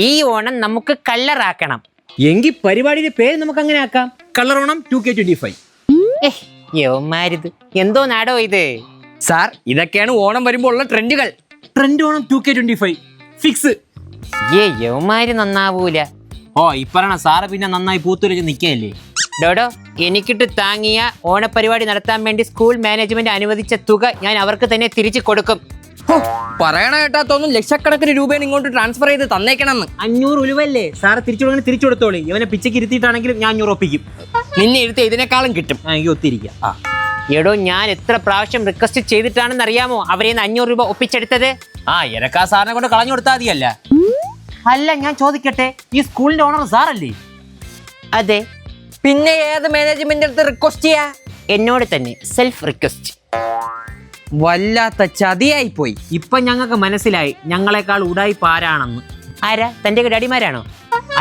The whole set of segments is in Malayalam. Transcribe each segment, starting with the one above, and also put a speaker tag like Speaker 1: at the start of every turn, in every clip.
Speaker 1: ഈ ഓണം നമുക്ക് കളറാക്കണം.
Speaker 2: എങ്കിൽ പരിപാടിയുടെ പേര് നമുക്ക് അങ്ങനെ ആക്കാം, കളറോണം 2K25.
Speaker 1: യവന്മാരിത് എന്തോ നാടോ ഇത്?
Speaker 3: സാർ, ഇതൊക്കെയാണ് ഓണം വരുമ്പോൾ ഉള്ള ട്രെൻഡുകൾ.
Speaker 2: Trend Onam 2K25 fix.
Speaker 1: യവന്മാര് നന്നാവൂല.
Speaker 2: ഓ ഇപ്പറണ സാറ് പിന്നെ നന്നായി പൂത്തുരച്ച് നിൽക്കല്ലേ.
Speaker 1: ഡോഡോ, എനിക്കിട്ട് താങ്ങിയ ഓണപരിപാടി നടത്താൻ വേണ്ടി സ്കൂൾ മാനേജ്മെന്റ് അനുവദിച്ച തുക ഞാൻ അവർക്ക് തന്നെ തിരിച്ചു കൊടുക്കും.
Speaker 3: പറയണ കേട്ടാത്തൊന്നും ലക്ഷക്കണക്കിന് രൂപയാണ് ഇങ്ങോട്ട് ട്രാൻസ്ഫർ ചെയ്ത് തന്നേക്കണമെന്ന്.
Speaker 2: 500 ഉലുവല്ലേ സാറ് തിരിച്ചു കൊടുക്കണേ, തിരിച്ചു കൊടുത്തോളി. ഇവനെ പിച്ചയ്ക്ക് ഇരുത്തിയിട്ടാണെങ്കിലും ഞാൻ 500 ഒപ്പിക്കും.
Speaker 3: നിന്നെ ഇരുത്തി ഇതിനേക്കാളും കിട്ടും.
Speaker 2: എനിക്ക് ഒത്തിരിക്കാം.
Speaker 1: എടോ, ഞാൻ എത്ര പ്രാവശ്യം റിക്വസ്റ്റ് ചെയ്തിട്ടാണെന്ന് അറിയാമോ അവരെ 500 രൂപ ഒപ്പിച്ചെടുത്തത്?
Speaker 2: എനക്കാ സാറിനെ കൊണ്ട് കളഞ്ഞു കൊടുത്താൽ മതിയല്ല.
Speaker 1: അല്ല, ഞാൻ ചോദിക്കട്ടെ, ഈ സ്കൂളിന്റെ ഓണർ സാറല്ലേ? അതെ.
Speaker 3: പിന്നെ ഏത് മാനേജ്മെന്റ് അടുത്ത് റിക്വസ്റ്റ് ചെയ്യാ?
Speaker 1: എന്നോട് തന്നെ സെൽഫ് റിക്വസ്റ്റ്.
Speaker 3: വല്ലാത്ത ചതിയായി പോയി.
Speaker 2: ഇപ്പൊ ഞങ്ങൾക്ക് മനസ്സിലായി ഞങ്ങളെക്കാൾ ഉടായിപ്പ് ആരാണെന്ന്.
Speaker 1: ആരാ? തന്റെ ഡാഡിമാരാണോ?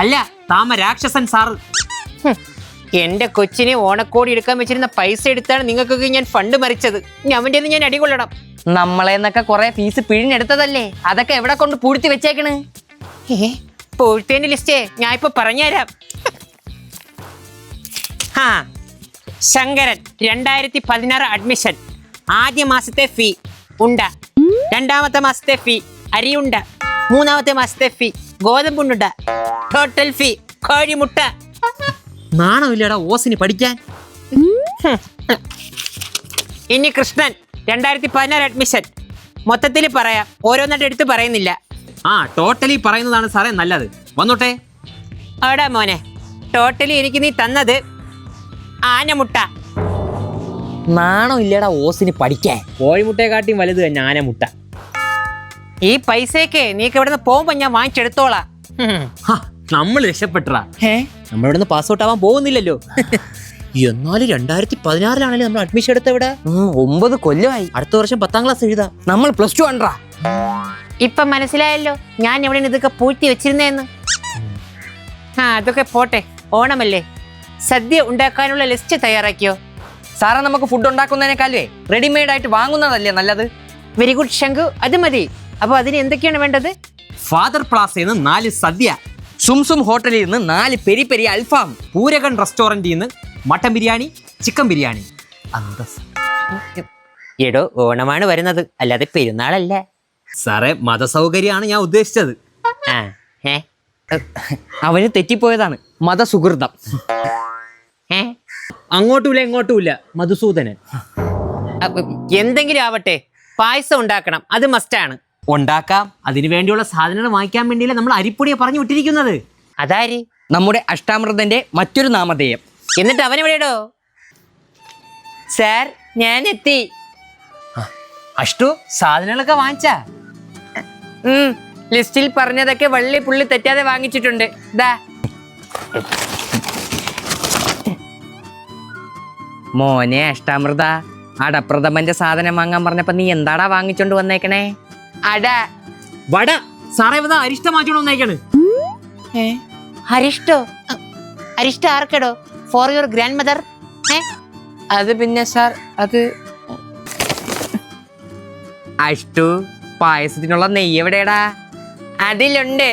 Speaker 2: അല്ല, താമ രാക്ഷസൻ സാറ്.
Speaker 1: എന്റെ കൊച്ചിനെ ഓണക്കോടി എടുക്കാൻ വെച്ചിരുന്ന പൈസ എടുത്താണ് നിങ്ങൾക്കൊക്കെ ഞാൻ ഫണ്ട് മറിച്ചത്. ഇനി അവന്റെ ഞാൻ അടികൊള്ളണം.
Speaker 3: നമ്മളെന്നൊക്കെ കുറെ ഫീസ് പിഴിഞ്ഞെടുത്തതല്ലേ, അതൊക്കെ എവിടെ കൊണ്ട് പൂഴ്ത്തി വെച്ചേക്കണ്?
Speaker 1: പൂഴ്ത്തേന്റെ ലിസ്റ്റേ ഞാൻ ഇപ്പൊ പറഞ്ഞുതരാം. ശങ്കരൻ 2016 അഡ്മിഷൻ. ആദ്യ മാസത്തെ ഫീ ഉണ്ട, രണ്ടാമത്തെ മാസത്തെ ഫീ അരിയുണ്ട, മൂന്നാമത്തെ മാസത്തെ ഫീ ഗോതമ്പുണ്ട, ടോട്ടൽ ഫീ കോഴിമുട്ട.
Speaker 2: നാണമില്ലടാ ഓസിന് പഠിക്കാൻ.
Speaker 1: ഇനി കൃഷ്ണൻ 2016 അഡ്മിഷൻ. മൊത്തത്തിൽ പറയാം, ഓരോന്നായിട്ട് എടുത്ത് പറയുന്നില്ല.
Speaker 2: ടോട്ടലി പറയുന്നതാണ് സാറേ നല്ലത്. വന്നോട്ടെ.
Speaker 1: അവിടെ മോനെ, ടോട്ടലി എനിക്ക് നീ തന്നത് ആനമുട്ട.
Speaker 3: നാണം ഇല്ലടാ ഓസിന് പഠിക്കാൻ.
Speaker 2: കോഴിമുട്ടയെക്കാട്ടിയും വലുത് തന്നെ ആനമുട്ട.
Speaker 1: ഈ പൈസയൊക്കെ നീക്ക് ഇവിടെ നിന്ന് പോകുമ്പോ ഞാൻ വാങ്ങിച്ചെടുത്തോളാം.
Speaker 2: നമ്മൾ രക്ഷപ്പെട്ടറാ. നമ്മളിവിടെ നിന്ന് പാസ്ഔട്ട് ആവാൻ പോകുന്നില്ലല്ലോ. എന്നാലും 2016 നമ്മൾ അഡ്മിഷൻ എടുത്തവിടെ
Speaker 3: 9 കൊല്ലമായി.
Speaker 2: അടുത്ത വർഷം 10ാം ക്ലാസ് എഴുതാം.
Speaker 3: നമ്മൾ +2 ആണ്ട്രാ.
Speaker 1: ഇപ്പൊ മനസ്സിലായല്ലോ ഞാൻ എവിടെയാണ് ഇതൊക്കെ പൂഴ്ത്തി വെച്ചിരുന്നേന്ന്. അതൊക്കെ പോട്ടെ, ഓണമല്ലേ, സദ്യ ഉണ്ടാക്കാനുള്ള ലിസ്റ്റ് തയ്യാറാക്കിയോ?
Speaker 3: സാറേ, നമുക്ക് ഫുഡ് ഉണ്ടാക്കുന്നതിനേക്കാളുവേ റെഡിമെയ്ഡ് ആയിട്ട് വാങ്ങുന്നതല്ലേ നല്ലത്?
Speaker 1: വെരി ഗുഡ് ശങ്കു, അത് മതി. അപ്പൊ അതിന് എന്തൊക്കെയാണ് വേണ്ടത്?
Speaker 2: ഫാദർ പ്ലാസയിൽ നിന്ന് 4 സദ്യ,
Speaker 3: സുംസും ഹോട്ടലിൽ നിന്ന് 4 പെരി പെരി അൽഫാം,
Speaker 2: പൂരകൻ റെസ്റ്റോറന്റിൽ നിന്ന് മട്ടൻ ബിരിയാണി, ചിക്കൻ ബിരിയാണി.
Speaker 1: എടോ, ഓണമാണ് വരുന്നത്, അല്ലാതെ പെരുന്നാളല്ല.
Speaker 2: സാറേ, മതസൗകര്യമാണ് ഞാൻ ഉദ്ദേശിച്ചത്.
Speaker 3: അവന് തെറ്റിപ്പോയതാണ്. മതസുഹൃതം.
Speaker 2: അങ്ങോട്ടുമില്ല ഇങ്ങോട്ടുമില്ല മധുസൂദനൻ.
Speaker 1: എന്തെങ്കിലും ആവട്ടെ, പായസം ഉണ്ടാക്കണം, അത് മസ്റ്റാണ്.
Speaker 2: ഉണ്ടാക്കാം. അതിനു വേണ്ടിയുള്ള സാധനങ്ങൾ വാങ്ങിക്കാൻ വേണ്ടിയല്ലേ നമ്മൾ അരിപ്പൊടിയെ പറഞ്ഞു വിട്ടിരിക്കുന്നത്.
Speaker 1: അതാരി?
Speaker 3: നമ്മുടെ അഷ്ടാമൃതന്റെ മറ്റൊരു നാമധേയം.
Speaker 1: എന്നിട്ട് അവനെവിടെയോ? സാർ, ഞാൻ എത്തി.
Speaker 2: അഷ്ടു, സാധനങ്ങളൊക്കെ വാങ്ങിച്ചാ?
Speaker 1: ലിസ്റ്റിൽ പറഞ്ഞതൊക്കെ വള്ളി പുള്ളി തെറ്റാതെ വാങ്ങിച്ചിട്ടുണ്ട്. ദാ.
Speaker 3: മോനെ അഷ്ടാമൃത, അടപ്രഥമന്റെ സാധനം വാങ്ങാൻ പറഞ്ഞപ്പോ നീ എന്താടാ വാങ്ങിച്ചോണ്ട് വന്നേക്കണേ?
Speaker 1: അട.
Speaker 2: വട. സാറേ, അരിഷ്ടം വാങ്ങിച്ചോണ്ട് വന്നേക്കാണ്.
Speaker 1: അരിഷ്ടോ? അരിഷ്ട ആർക്കടോ? For your grandmother.
Speaker 3: അത് പിന്നെ സാർ, അത് അഷ്ടു, പായസത്തിനുള്ള നെയ്യ് എവിടെയാടാ?
Speaker 1: അതിലുണ്ട്.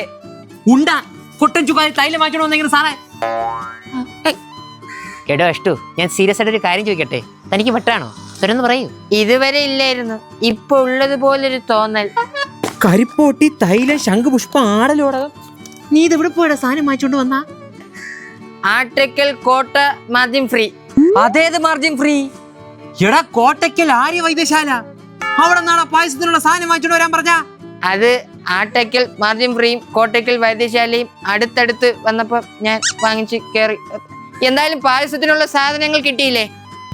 Speaker 2: ഉണ്ട. കൊട്ടൻ ചുക്കാരി തൈലം വാങ്ങിച്ചോണ്ട് വന്നേക്കാണ് സാറേ.
Speaker 1: എടോ അഷ്ടു, ഞാൻ സീരിയസ് ആയിട്ട് ഒരു കാര്യം ചോദിക്കട്ടെ, തനിക്ക് വെട്ടാണോ? തുറന്ന് പറയൂ. ഇതുവരെ ഇല്ലായിരുന്നു, ഇപ്പൊ ഉള്ളതുപോലൊരു തോന്നൽ.
Speaker 2: കരിപ്പോട്ടി, തൈലം, ശംഖുപുഷ്പം, ആടലോടകം. നീ ഇതെവിടെ പോയടാ സാധനം വാങ്ങിച്ചോണ്ട് വന്നാ?
Speaker 1: ആർട്ടിക്കൽ കോട്ട മാർജിൻ ഫ്രീ.
Speaker 3: അതേത് മാർജിൻ ഫ്രീ?
Speaker 2: എടാ, കോട്ടയ്ക്കൽ ആര്യ വൈദ്യശാല. അവിടെ നിന്നാണ് പായസത്തിനുള്ള സാധനം വാങ്ങിച്ചോണ്ട് വരാൻ പറഞ്ഞ.
Speaker 1: അത് ആട്ടയ്ക്കൽ മാർജിൻ ഫ്രീയും കോട്ടയ്ക്കൽ വൈദ്യശാലയും അടുത്തടുത്ത് വന്നപ്പോ ഞാൻ വാങ്ങിച്ച് കയറി. എന്തായാലും പായസത്തിനുള്ള സാധനങ്ങൾ കിട്ടിയില്ലേ?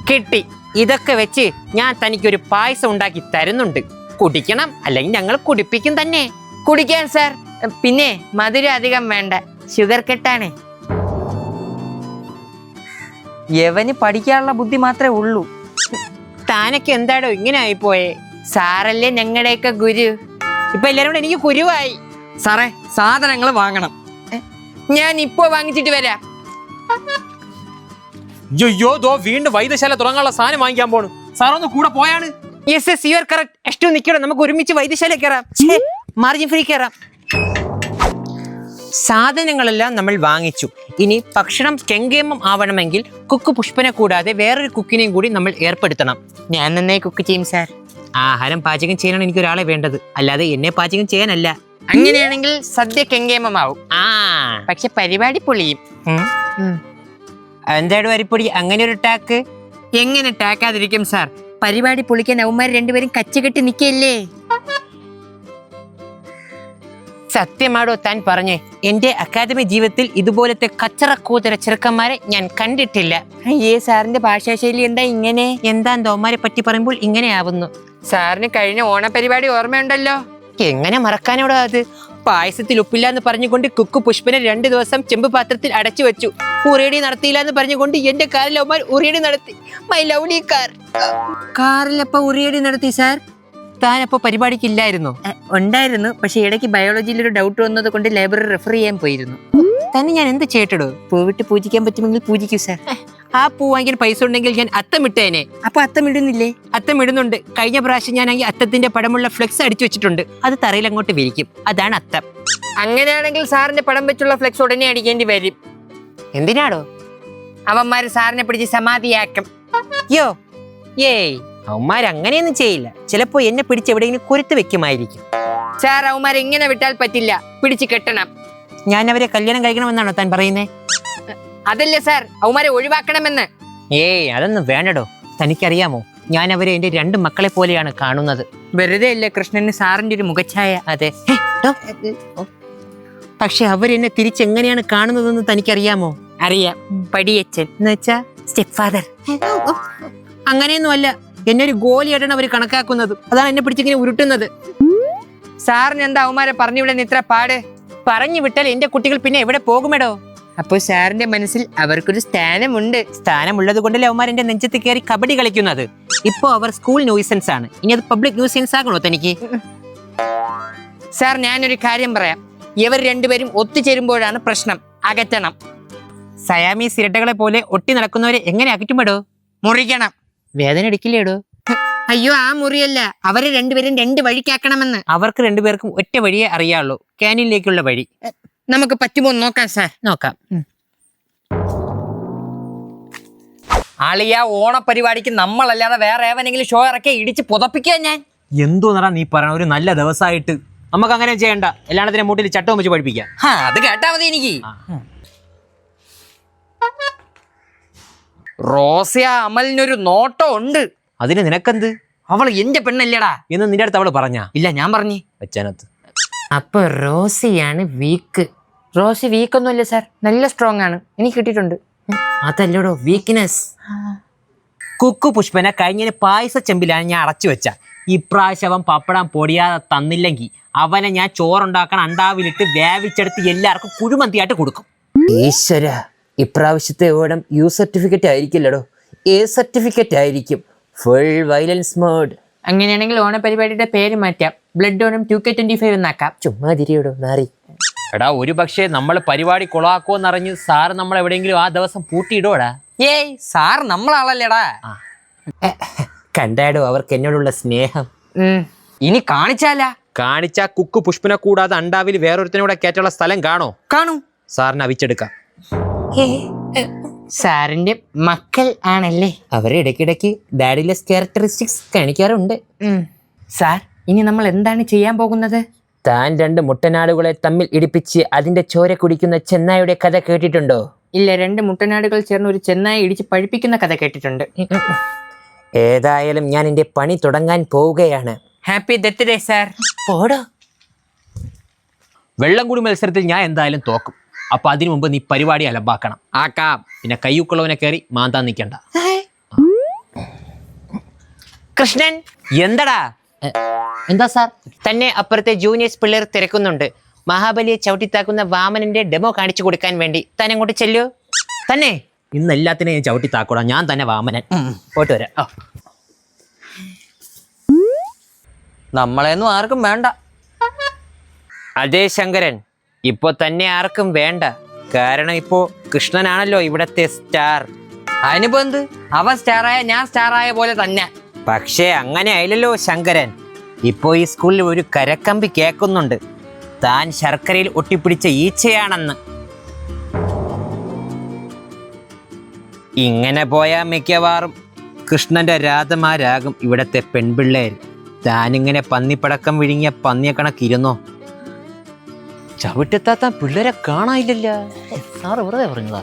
Speaker 1: കിട്ടി. ഇതൊക്കെ വെച്ച് ഞാൻ തനിക്കൊരു പായസം ഉണ്ടാക്കി തരുന്നുണ്ട്. കുടിക്കണം, അല്ലെങ്കിൽ ഞങ്ങൾ കുടിപ്പിക്കും തന്നെ. കുടിക്കാൻ സാർ. പിന്നെ മധുരം അധികം വേണ്ട, ഷുഗർ കെട്ടാണേ.
Speaker 3: യവന് പഠിക്കാനുള്ള ബുദ്ധി മാത്രമേ ഉള്ളൂ.
Speaker 1: താനൊക്കെ എന്താടോ ഇങ്ങനെ ആയിപ്പോയേ? സാറല്ലേ ഞങ്ങളുടെയൊക്കെ ഗുരു. ഇപ്പൊ എല്ലാരും കൂടെ എനിക്ക് ഗുരുവായി.
Speaker 3: സാറേ, സാധനങ്ങൾ വാങ്ങണം.
Speaker 1: ഞാൻ ഇപ്പൊ വാങ്ങിച്ചിട്ട് വരാം.
Speaker 2: അയ്യോ, വീണ്ടും വൈദ്യശാല തുടങ്ങാനുള്ള സാധനം വാങ്ങിക്കാൻ പോണു. സാറൊന്ന് കൂടെ പോയാണ്.
Speaker 1: Yes yes, you are correct. എഷ്ടു നിൽക്കണം, നമുക്ക് ഒരുമിച്ച് വൈദ്യശാല കയറാം, മാർജിൻ ഫ്രീ കയറാം.
Speaker 2: സാധനങ്ങളെല്ലാം നമ്മൾ വാങ്ങിച്ചു. ഇനി ഭക്ഷണം കെങ്കേമം ആവണമെങ്കിൽ കുക്ക് പുഷ്പനെ കൂടാതെ വേറൊരു കുക്കിനെയും കൂടി നമ്മൾ ഏർപ്പെടുത്തണം.
Speaker 1: ഞാൻ നന്നായി കുക്ക് ചെയ്യും സാർ.
Speaker 2: ആഹാരം പാചകം ചെയ്യാനാണ് എനിക്ക് ഒരാളെ വേണ്ടത്, അല്ലാതെ എന്നെ പാചകം ചെയ്യാനല്ല.
Speaker 1: അങ്ങനെയാണെങ്കിൽ സദ്യ കെങ്കേമമാവും. പക്ഷെ പരിപാടി പൊളിയും.
Speaker 2: എന്തായാലും വരിപ്പൊടി അങ്ങനെ ഒരു ടാക്ക്.
Speaker 1: എങ്ങനെ ടാക്കാതിരിക്കും സാർ? പരിപാടി പൊളിക്കാൻ അവന്മാർ രണ്ടുപേരും കച്ചുകെട്ടി നിൽക്കല്ലേ.
Speaker 2: സത്യമാടോ താൻ പറഞ്ഞേ? എന്റെ അക്കാദമി ജീവിതത്തിൽ ഇതുപോലത്തെ കച്ചറക്കൂതര ചെറുക്കന്മാരെ ഞാൻ കണ്ടിട്ടില്ല.
Speaker 1: അയ്യേ, സാറിന്റെ ഭാഷാശൈലി എന്താ ഇങ്ങനെ?
Speaker 2: എന്താ തോമാരെ പറ്റി പറയുമ്പോൾ ഇങ്ങനെയാവുന്നു?
Speaker 1: സാറിന് കഴിഞ്ഞ ഓണപരിപാടി ഓർമ്മയുണ്ടല്ലോ.
Speaker 2: എങ്ങനെ മറക്കാനോടോ അത്? പായസത്തിൽ ഉപ്പില്ല എന്ന് പറഞ്ഞുകൊണ്ട് കുക്കു പുഷ്പനെ 2 ദിവസം ചെമ്പ് പാത്രത്തിൽ അടച്ചു വെച്ചു. ഉറിയടി നടത്തിയില്ല എന്ന് പറഞ്ഞുകൊണ്ട് എന്റെ കാറിൽ അവന്മാർ ഉറിയടി നടത്തി. My lovely car.
Speaker 1: കാറിലപ്പോ ഉറിയടി നടത്തി സാർ?
Speaker 2: താനപ്പോ പരിപാടിക്കില്ലായിരുന്നോ?
Speaker 1: ഉണ്ടായിരുന്നു, പക്ഷെ ഇടയ്ക്ക് ബയോളജിയിൽ ഒരു ഡൗട്ട് വന്നത് കൊണ്ട് ലൈബ്രറി റെഫർ ചെയ്യാൻ പോയിരുന്നു.
Speaker 2: തന്നെ ഞാൻ എന്ത് ചെയ്യട്ടോ?
Speaker 1: പൂവിട്ട് പൂജിക്കാൻ പറ്റുമെങ്കിൽ പൂജിക്കൂ സാർ.
Speaker 2: ആ പൂ വാങ്ങിക്കാൻ പൈസ ഉണ്ടെങ്കിൽ ഞാൻ അത്തമിട്ടേനെ.
Speaker 1: അപ്പൊ അത്തം ഇടുന്നില്ലേ?
Speaker 2: അത്തം ഇടുന്നുണ്ട്. കഴിഞ്ഞ പ്രാവശ്യം ഞാൻ അത്തത്തിന്റെ പടമുള്ള ഫ്ലെക്സ് അടിച്ചു വെച്ചിട്ടുണ്ട്. അത് തറയിൽ അങ്ങോട്ട് വിരിക്കും. അതാണ് അത്തം.
Speaker 1: അങ്ങനെയാണെങ്കിൽ സാറിന്റെ പടം വെച്ചുള്ള ഫ്ലെക്സ് ഉടനെ അടിക്കേണ്ടി വരും.
Speaker 2: എന്തിനാടോ?
Speaker 1: അവന്മാര് സാറിനെ പിടിച്ച് സമാധിയാക്കും.
Speaker 2: യോ ഏയ്, അവന്മാർ അങ്ങനെയൊന്നും ചെയ്യില്ല. ചിലപ്പോ എന്നെ പിടിച്ച് എവിടെയെങ്കിലും കുരുത്ത് വെക്കുമായിരിക്കും.
Speaker 1: സാർ, അവന്മാരെ ഇങ്ങനെ വിട്ടാൽ പറ്റില്ല, പിടിച്ച് കെട്ടണം.
Speaker 2: ഞാൻ അവരെ കല്യാണം കഴിക്കണമെന്നാണോ താൻ പറയുന്നേ?
Speaker 1: അതല്ലേ സാർ, അവന്മാരെ ഒഴിവാക്കണമെന്ന്.
Speaker 2: ഏയ്, അതൊന്നും വേണ്ടടോ. തനിക്കറിയാമോ, ഞാൻ അവരെ എന്റെ 2 മക്കളെ പോലെയാണ് കാണുന്നത്.
Speaker 1: വെറുതെ അല്ലേ കൃഷ്ണന് സാറിന്റെ ഒരു മുഖഛായ?
Speaker 2: അതെ. പക്ഷെ അവരെന്നെ തിരിച്ചെങ്ങനെയാണ് കാണുന്നതെന്ന് തനിക്കറിയാമോ?
Speaker 1: അറിയാം, പടിയച്ചൻ
Speaker 2: എന്ന് വെച്ചാ സ്റ്റെപ്പ് ഫാദർ. അങ്ങനെയൊന്നും അല്ല, എന്നെ ഒരു ഗോലിയായിട്ടാണ് അവർ കണക്കാക്കുന്നത്. അതാണ് എന്നെ പിടിച്ചിങ്ങനെ ഉരുട്ടുന്നത്.
Speaker 1: സാറിന് എന്താ അവന്മാരെ പറഞ്ഞു വിടാൻ ഇത്ര പാട്?
Speaker 2: പറഞ്ഞു വിട്ടാൽ എന്റെ കുട്ടികൾ പിന്നെ എവിടെ പോകുമെടോ?
Speaker 1: അപ്പൊ സാറിന്റെ മനസ്സിൽ അവർക്കൊരു സ്ഥാനമുണ്ട്.
Speaker 2: സ്ഥാനമുള്ളത് കൊണ്ടല്ലേ അവന്മാർ എന്റെ നെഞ്ചത്ത് കയറി കബഡി കളിക്കുന്നത്. ഇപ്പൊ അവർ സ്കൂൾ ന്യൂസൻസ് ആണ്, ഇനി അത് പബ്ലിക് ന്യൂസൻസ് ആകണോ തനിക്ക്?
Speaker 1: സാർ, ഞാനൊരു കാര്യം പറയാം. ഇവർ രണ്ടുപേരും ഒത്തുചേരുമ്പോഴാണ് പ്രശ്നം. അകറ്റണം.
Speaker 2: സയാമീസ് ഇരട്ടകളെ പോലെ ഒട്ടി നടക്കുന്നവരെ എങ്ങനെ അകറ്റുമെടോ?
Speaker 1: മുറിക്കണം.
Speaker 2: വേദന എടുക്കില്ലേടോ?
Speaker 1: അയ്യോ, ആ മുറിയല്ല, അവരെ രണ്ടുപേരും 2 വഴിക്കാക്കണമെന്ന്.
Speaker 2: അവർക്ക് 2 പേർക്കും ഒറ്റ വഴിയേ അറിയാവുള്ളൂ, ക്യാനിലേക്കുള്ള വഴി.
Speaker 1: നമുക്ക് പറ്റുമോ നോക്കാം സാർ.
Speaker 2: നോക്കാം.
Speaker 3: ആളിയാ ഓണപരിപാടിക്ക് നമ്മളല്ലാതെ വേറെ ഏവനെങ്കിലും ഷോ ഇറക്കി ഇടിച്ച് പുതപ്പിക്കുക ഞാൻ.
Speaker 2: എന്തോന്നടാ നീ പറയണ? ഒരു നല്ല ദിവസമായിട്ട് നമുക്ക് അങ്ങനെ ചെയ്യണ്ട. എല്ലാത്തിനും മൂട്ടിൽ ചട്ടവും വെച്ച് പഠിപ്പിക്കാം.
Speaker 3: അത് കേട്ടാ മതി എനിക്ക്. റോസിയ അമലിനൊരു നോട്ടം ഉണ്ട്.
Speaker 2: അതിന് നിനക്കെന്ത്?
Speaker 3: അവൾ എന്റെ പെണ്ണല്ലേടാ
Speaker 2: എന്ന് നിന്റെ അടുത്ത് അവള് പറഞ്ഞാ?
Speaker 3: ഇല്ല, ഞാൻ പറഞ്ഞു
Speaker 2: വെച്ചാനത്ത്.
Speaker 1: അപ്പൊ റോസിയാണ് വീക്ക്. റോസി വീക്കൊന്നുമല്ല സാർ, നല്ല സ്ട്രോങ് ആണ്. എനിക്ക് കിട്ടിയിട്ടുണ്ട്.
Speaker 2: അതല്ലോടോ വീക്ക്നെസ്. കുക്കു പുഷ്പനെ കഴിഞ്ഞ പായസ ചെമ്പിലാണ് ഞാൻ അടച്ചു വെച്ച. ഇപ്രാവശ്യം അവൻ പപ്പടം പൊടിയാതെ തന്നില്ലെങ്കിൽ അവനെ ഞാൻ ചോറുണ്ടാക്കാൻ അണ്ടാവിലിട്ട് വേവിച്ചെടുത്ത് എല്ലാവർക്കും കുഴിമന്തിയായിട്ട് കൊടുക്കും. ഈശ്വര, ഇപ്രാവശ്യത്തെ ഓണം യു സർട്ടിഫിക്കറ്റ് ആയിരിക്കില്ലടോ, എ സർട്ടിഫിക്കറ്റ് ആയിരിക്കും. Full violence mode.
Speaker 1: അങ്ങനെയാണെങ്കിൽ ഓണപരിപാടിയുടെ പേര് മാറ്റാം. ബ്ലഡ് ഓണം 2K25 എന്നാക്കാം.
Speaker 2: ചുമ്മാ തിരിയോടോ നാറി. എടാ, ഒരു പക്ഷേ നമ്മൾ പരിപാടി കൊളാക്കുമെന്നറിഞ്ഞ് സാറ് നമ്മൾ എവിടെയെങ്കിലും ആ ദിവസം പൂട്ടിയിടോടാ.
Speaker 3: ഏയ്, സാർ നമ്മളാളല്ലേടാ.
Speaker 2: കണ്ടാടോ അവർക്ക് എന്നോടുള്ള സ്നേഹം.
Speaker 3: ഇനി കാണിച്ചാലാ?
Speaker 2: കാണിച്ച കുക്കു പുഷ്പനെ കൂടാതെ അണ്ടാവിൽ വേറൊരുത്തനൂടെ കയറ്റുള്ള സ്ഥലം കാണോ?
Speaker 3: കാണും.
Speaker 2: സാറിന് അവിച്ചെടുക്കാം.
Speaker 1: സാറിന്റെ മക്കൾ ആണല്ലേ?
Speaker 2: അവരെ ഇടയ്ക്കിടയ്ക്ക് ഡാഡിലെസ് ക്യാരക്ടറിസ്റ്റിക്സ് കാണിക്കാറുണ്ട്.
Speaker 1: സാർ, ഇനി നമ്മൾ എന്താണ് ചെയ്യാൻ പോകുന്നത്?
Speaker 2: താൻ 2 മുട്ടനാടുകളെ തമ്മിൽ ഇടിപ്പിച്ച് അതിന്റെ ചോര കുടിക്കുന്ന ചെന്നായുടെ കഥ കേട്ടിട്ടുണ്ടോ?
Speaker 1: ഇല്ല, 2 മുട്ടനാടുകൾ ചേർന്ന് ഒരു ചെന്നായി ഇടിച്ച് പഴിപ്പിക്കുന്ന കഥ കേട്ടിട്ടുണ്ട്.
Speaker 2: ഏതായാലും ഞാൻ എന്റെ പണി തുടങ്ങാൻ പോവുകയാണ്.
Speaker 1: Happy death day sir.
Speaker 2: പോടോ. വെള്ളം കൂടി മത്സരത്തിൽ ഞാൻ എന്തായാലും തോക്കും. അപ്പൊ അതിനു മുമ്പ് നീ പരിപാടി അലമ്പാക്കണം.
Speaker 3: ആക്കാം.
Speaker 2: പിന്നെ കയ്യുക്കുള്ളവനെ കയറി മാന്താൻ നിൽക്കണ്ട.
Speaker 1: കൃഷ്ണൻ.
Speaker 2: എന്തടാ? എന്താ സാർ? തന്നെ അപ്പുറത്തെ ജൂനിയേഴ്സ് പിള്ളേർ തിരക്കുന്നുണ്ട്. മഹാബലിയെ ചവിട്ടിത്താക്കുന്ന വാമനന്റെ ഡെമോ കാണിച്ചു കൊടുക്കാൻ വേണ്ടി. താൻ അങ്ങോട്ട് ചെല്ലു. തന്നെ ഇന്ന് എല്ലാത്തിനെയും ഞാൻ ചവിട്ടിത്താക്കൂടാ. ഞാൻ തന്നെ വാമനൻ. പോയിട്ട് വരാം.
Speaker 3: നമ്മളെയൊന്നും ആർക്കും വേണ്ട.
Speaker 2: അതേ ശങ്കരൻ, ഇപ്പൊ തന്നെ ആർക്കും വേണ്ട. കാരണം ഇപ്പോ കൃഷ്ണനാണല്ലോ ഇവിടത്തെ സ്റ്റാർ.
Speaker 3: അതിനിപ്പോ എന്ത്? അവൻ സ്റ്റാറായ ഞാൻ സ്റ്റാറായ പോലെ തന്നെ.
Speaker 2: പക്ഷേ അങ്ങനെ ആയില്ലല്ലോ ശങ്കരൻ. ഇപ്പോ ഈ സ്കൂളിൽ ഒരു കരക്കമ്പി കേൾക്കുന്നുണ്ട്. താൻ ശർക്കരയിൽ ഒട്ടിപ്പിടിച്ച ഈച്ചയാണെന്ന്. ഇങ്ങനെ പോയാ മിക്കവാറും കൃഷ്ണന്റെ രാധമാരാകും ഇവിടത്തെ പെൺപിള്ളേർ. താനിങ്ങനെ പന്നിപ്പടക്കം വിഴുങ്ങിയ പന്നിയെ കണക്കിരുന്നോ? ചവിട്ടെത്താത്ത പിള്ളേരെ കാണാനില്ലല്ലോ. സാറ് വെറുതെ പറഞ്ഞതാ.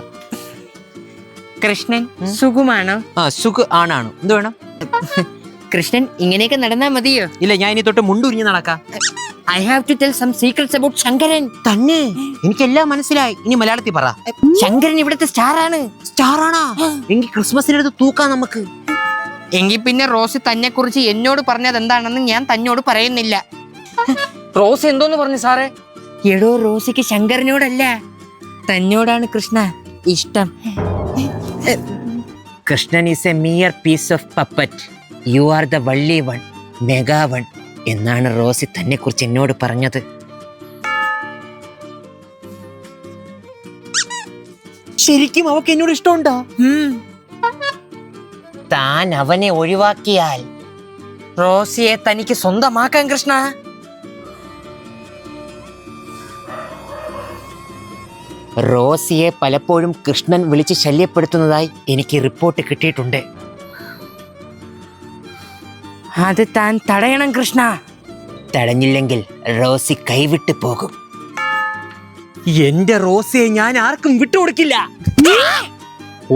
Speaker 1: കൃഷ്ണൻ സുഖമാണോ?
Speaker 2: ആ സുഖ ആണാണ്. എന്ത് വേണം?
Speaker 1: കൃഷ്ണൻ ഇങ്ങനെയൊക്കെ നടന്നാ മതിയോ?
Speaker 2: ഇല്ല, ഞാൻ ഇനി തൊട്ട് മുണ്ടുരിഞ്ഞ് നടക്കാം.
Speaker 1: I have to tell some secrets about Shankaran.
Speaker 2: തന്നെ എനിക്കെല്ലാം മനസ്സിലായി. ഇനി മലയാളത്തിൽ പറ.
Speaker 1: ശങ്കരൻ ഇവിടുത്തെ സ്റ്റാറാണ്.
Speaker 2: സ്റ്റാറാണോ? എങ്കിൽ ക്രിസ്മസിനടുത്ത് തൂക്കാം നമുക്ക്.
Speaker 1: എങ്കിൽ പിന്നെ റോസ് തന്നെ കുറിച്ച് എന്നോട് പറഞ്ഞത് എന്താണെന്ന് ഞാൻ തന്നോട് പറയുന്നില്ല.
Speaker 3: റോസ് എന്തോന്ന് പറഞ്ഞു സാറേ?
Speaker 1: എടോ, റോസിക്ക് ശങ്കരനോടല്ല, തന്നോടാണ് കൃഷ്ണ ഇഷ്ടം.
Speaker 2: Krishnan is a mere piece of puppet. You are the wally one, mega one എന്നാണ് റോസി തന്നെ കുറിച്ച് എന്നോട് പറഞ്ഞത്. ശരിക്കും അവക്ക് എന്നോട് ഇഷ്ടമുണ്ടോ? താൻ അവനെ ഒഴിവാക്കിയാൽ
Speaker 1: റോസിയെ തനിക്ക് സ്വന്തമാക്കാൻ കൃഷ്ണ.
Speaker 2: റോസിയെ പലപ്പോഴും കൃഷ്ണൻ വിളിച്ച് ശല്യപ്പെടുത്തുന്നതായി എനിക്ക് റിപ്പോർട്ട് കിട്ടിയിട്ടുണ്ട്.
Speaker 1: അത് താൻ തടയണം കൃഷ്ണ.
Speaker 2: തടഞ്ഞില്ലെങ്കിൽ റോസി കൈവിട്ടു പോകും. എന്റെ റോസിയെ ഞാൻ ആർക്കും വിട്ടുകൊടുക്കില്ല,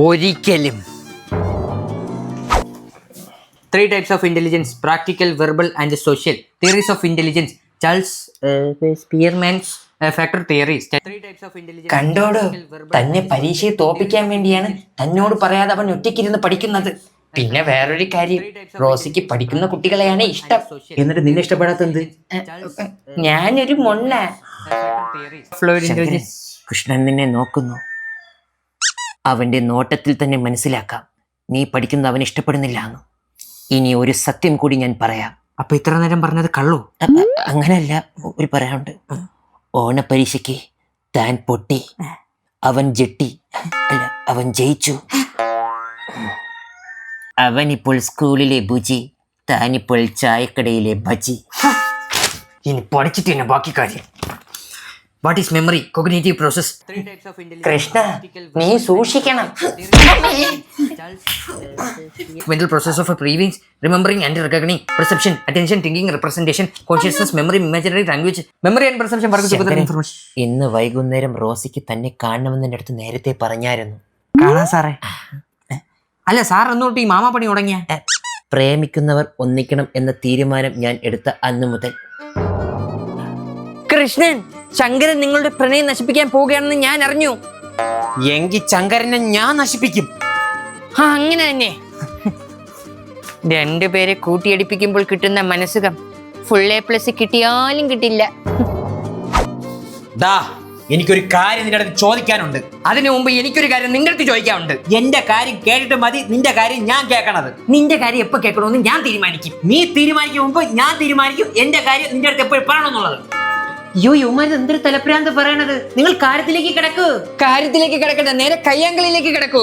Speaker 2: ഒരിക്കലും.
Speaker 3: 3 types of intelligence: practical, verbal, and social. Theories of intelligence: Charles Spearman's factor theories. 3 types of intelligence.
Speaker 1: കണ്ടോടോ, തന്നെ പരീക്ഷയെ തോപ്പിക്കാൻ വേണ്ടിയാണ് തന്നോട് പറയാതെ അവൻ ഒറ്റയ്ക്കിരുന്ന് പഠിക്കുന്നത്. പിന്നെ വേറൊരു കാര്യം, റോസിക്ക് പഠിക്കുന്ന കുട്ടികളെയാണ് ഇഷ്ടം.
Speaker 2: എന്നിട്ട് നിന്നെ ഇഷ്ടപ്പെടാത്തത്?
Speaker 1: ഞാനൊരു മൊണ്ണ.
Speaker 2: കൃഷ്ണൻ നിന്നെ നോക്കുന്നു. അവന്റെ നോട്ടത്തിൽ തന്നെ മനസ്സിലാക്കാം നീ പഠിക്കുന്നത് അവൻ ഇഷ്ടപ്പെടുന്നില്ല എന്ന്. ഇനി ഒരു സത്യം കൂടി ഞാൻ പറയാം.
Speaker 3: അപ്പൊ ഇത്ര നേരം പറഞ്ഞത് കള്ളു?
Speaker 2: അങ്ങനല്ല, ഒരു പറയാനുണ്ട്. ഓണപരീക്ഷയ്ക്ക് താൻ പൊട്ടി, അവൻ ജെട്ടി. അല്ല, അവൻ ജയിച്ചു. അവനിപ്പോൾ സ്കൂളിലെ ബുജി, താനിപ്പോൾ ചായക്കടയിലെ ബജി.
Speaker 3: ഇനി പഠിച്ചിട്ട് തന്നെ ബാക്കി കാര്യം. What is memory? Cognitive process.
Speaker 1: Krishna, നീ സൂക്ഷിക്കണം.
Speaker 3: Mental process of perceiving, remembering and recognition, perception, attention, thinking, representation, consciousness, memory, imaginary language, memory and perception work together information.
Speaker 2: ഇന്ന് വൈകുന്നേരം റോസിക്ക് തന്നെ കാണണമെന്ന് എൻ്റെ അടുത്ത് നേരത്തെ പറഞ്ഞായിരുന്നു.
Speaker 3: കാണാ സാറേ? അല്ല സാർ എന്നോട്ട് ഈ മാമാപ്പണി തുടങ്ങിയ?
Speaker 2: പ്രേമിക്കുന്നവർ ഒന്നിക്കണം എന്ന തീരുമാനം ഞാൻ എടുത്ത അന്നു മുതൽ.
Speaker 1: കൃഷ്ണൻ, ശങ്കരൻ നിങ്ങളുടെ പ്രണയം നശിപ്പിക്കാൻ പോവുകയാണെന്ന് ഞാൻ അറിഞ്ഞു.
Speaker 2: എങ്കിൽ ശങ്കരനെ ഞാൻ നശിപ്പിക്കും.
Speaker 1: അങ്ങനെ തന്നെ. രണ്ടുപേരെ കൂട്ടിയടിപ്പിക്കുമ്പോൾ കിട്ടുന്ന മനസ്സുഖം full A+ കിട്ടിയാലും കിട്ടില്ല.
Speaker 2: ദാ, എനിക്കൊരു കാര്യം നിന്റെ അടുത്ത് ചോദിക്കാനുണ്ട്.
Speaker 3: അതിനു മുമ്പ് എനിക്കൊരു കാര്യം നിന്റെ അടുത്ത് ചോദിക്കാനുണ്ട്.
Speaker 2: എന്റെ കാര്യം കേട്ടിട്ട് മതി നിന്റെ കാര്യം ഞാൻ കേൾക്കണത്.
Speaker 3: നിന്റെ കാര്യം എപ്പോ കേൾക്കണമെന്ന് ഞാൻ തീരുമാനിക്കും.
Speaker 2: നീ തീരുമാനിക്കും മുമ്പ് ഞാൻ തീരുമാനിക്കും എന്റെ കാര്യം നിന്റെ അടുത്ത് എപ്പോഴും പറയണമെന്നുള്ളത്.
Speaker 1: അയ്യോ, യുമാർ എന്തൊരു തലപ്രാന്ത് പറയണത്. നിങ്ങൾ കാര്യത്തിലേക്ക് കിടക്കൂ. കാര്യത്തിലേക്ക് കിടക്കട്ടെ, നേരെ കയ്യാങ്കളിയിലേക്ക് കിടക്കൂ.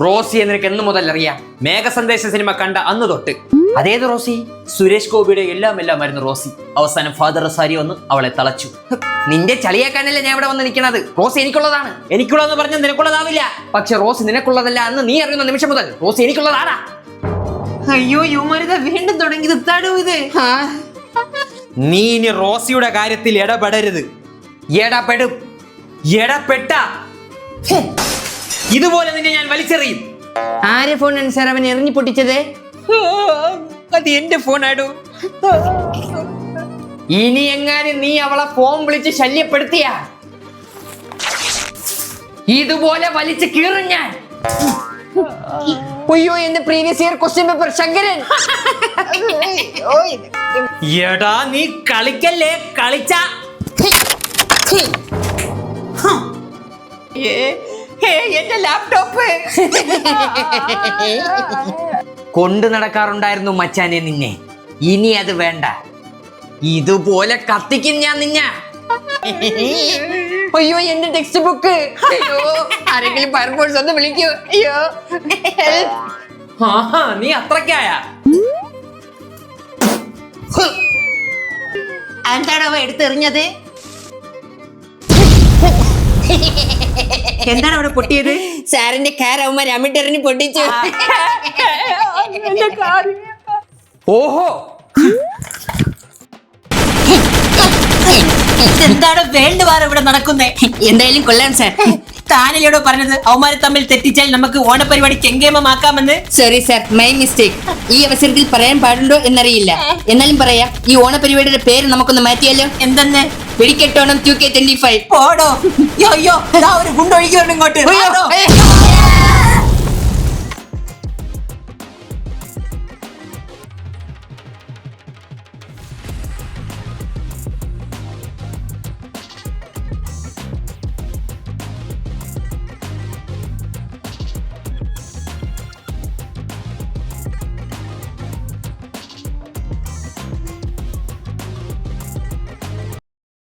Speaker 3: റോസിയെ നിനക്ക് എന്ന് മുതൽ അറിയാം?
Speaker 2: മേഘസന്ദേശ സിനിമ കണ്ട അന്ന് തൊട്ട്.
Speaker 3: അതേത് റോസി?
Speaker 2: സുരേഷ് ഗോപിയുടെ എല്ലാമായിരുന്നു റോസി. അവസാനം ഫാദർ റസാരി വന്ന് അവളെ തളച്ചു.
Speaker 3: നിന്റെ ചളിയാക്കാനല്ലേ ഞാൻ ഇവിടെ വന്ന് നിൽക്കുന്നത്. റോസ് എനിക്കുള്ളതാണ്.
Speaker 2: എനിക്കുള്ളതെന്ന് പറഞ്ഞാൽ നിനക്കുള്ളതാവില്ല.
Speaker 3: പക്ഷെ റോസ് നിനക്കുള്ളതല്ല എന്ന് നീ അറിയുന്ന നിമിഷം മുതൽ റോസ് എനിക്കുള്ളതാടാ.
Speaker 1: അയ്യോ, യുമാരിത വീണ്ടും തുടങ്ങി. ഇത്
Speaker 2: നീ ഇനി റോസിയുടെ കാര്യത്തിൽ ഇടപെടരുത്.
Speaker 3: എടപെടും.
Speaker 2: ഇടപെട്ട ഇതുപോലെ നിന്നെ ഞാൻ വലിച്ചെറിയും.
Speaker 1: ആരെ ഫോണാണ് സാർ അവൻ എറിഞ്ഞു പൊട്ടിച്ചത്?
Speaker 2: അത് എന്റെ ഫോണാടോ.
Speaker 3: ഇനി എങ്ങാനും നീ അവളെ ഫോൺ വിളിച്ച് ശല്യപ്പെടുത്തിയ ഇതുപോലെ വലിച്ചു കീറും ഞാൻ.
Speaker 1: അയ്യോ, എന്റെ previous year question paper Shankaran.
Speaker 2: എടാ, നീ കളിക്കല്ലേ. കളിച്ച
Speaker 1: എന്റെ ലാപ്ടോപ്പ്
Speaker 3: കൊണ്ടു നടക്കാറുണ്ടായിരുന്നു മച്ചാനെ നിന്നെ. ഇനി അത് വേണ്ട. ഇതുപോലെ കത്തിക്കും ഞാൻ നിന്നെ.
Speaker 1: അയ്യോ, എന്റെ ടെക്സ്റ്റ് ബുക്ക്. അയ്യോ, ആരെങ്കിലും ഫയർഫോഴ്സ് ഒന്ന് വിളിക്കൂ. അയ്യോ,
Speaker 2: നീ അത്രക്കായ?
Speaker 1: എന്താണോ എടുത്തെറിഞ്ഞത്?
Speaker 2: എന്താണ് അവിടെ പൊട്ടിയത്?
Speaker 1: സാറിന്റെ കാർ അവന്മാർ അമിട്ടെറിഞ്ഞ് പൊട്ടിച്ചു.
Speaker 3: ഓഹോ,
Speaker 2: എന്താണ് വേണ്ടുവാറ് ഇവിടെ നടക്കുന്നേ?
Speaker 1: എന്തായാലും കൊള്ളാം സാർ.
Speaker 2: താനല്ലോടോ പറഞ്ഞത് അവന്മാരെ തമ്മിൽ തെറ്റിച്ചാൽ നമുക്ക് ഓണപരിപാടി ചെങ്കേമമാക്കാമെന്ന്.
Speaker 1: Sorry sir, my mistake. ഈ അവസരത്തിൽ പറയാൻ പാടുണ്ടോ എന്നറിയില്ല, എന്നാലും പറയാം. ഈ ഓണപരിപാടിയുടെ പേര് നമുക്കൊന്ന് മാറ്റിയാലോ?
Speaker 2: എന്തെന്ന്?
Speaker 1: വെടിക്കെട്ടോണം 2K25.
Speaker 2: പോടോ. യോ ഒരു ഗുണ്ടൊഴുകി വരണം ഇങ്ങോട്ട്.
Speaker 1: അയ്യോ.